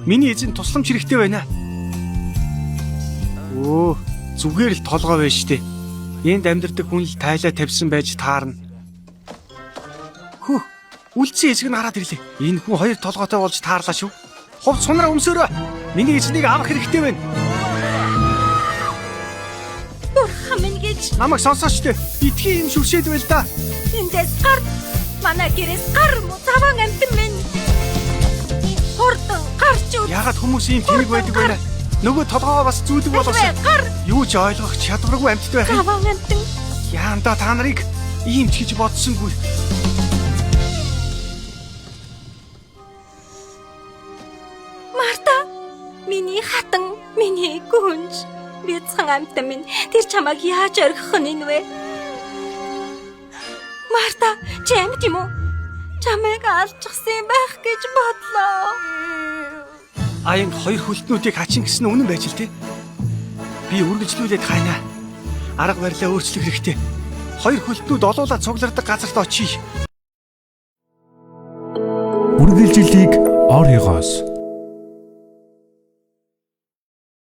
Миний эзэн тусламж хэрэгтэй байна. Өө, зүгээр л толгой байна штэ. Энд амьдардаг хүн л тайлаа тавьсан байж таарна. Хөө, үлдсэн эзэг нь хараад ирлээ. Энэ хүн хоёр толгойтой болж таарлаа шүү. Хувц сунараа өмсөөрөө. Миний эзнийг авах хэрэгтэй байна. Бурхан минь гэж Намайг сонсооч дээ. Битгий юм шүршээд байл да. эндээс гар. Манай гэрээс гар таван амтан минь. Хурдан гарч үз. Яагаад хүмүүс ийм тэнэг байдаг вэ? Нөгөө толгоо бас зүүдэг болоосоо. Гар. Юу ч ойлгох чадваргүй амьтд байх юм. Таван амтан. Яанда та нарыг ийм ч гэж бодсонгүй. Марта, миний хатан, миний гүнж. Бяцхан амтан минь тэр чамайг яаж орхих нь вэ? Марта, чи амьд юм уу? Чамайг алчихсан байх гэж бодлоо. Аян хоёр хөлтнүүдийг хачин гэсэн үнэн байж л тээ. Би үргэлжлүүлээд хайнаа. Арга барилаа өөрчлөх хэрэгтэй. Хоёр хөлтнүүд олуулаад цуглардаг газарт очие. Үргэлжлэлийг оройгоос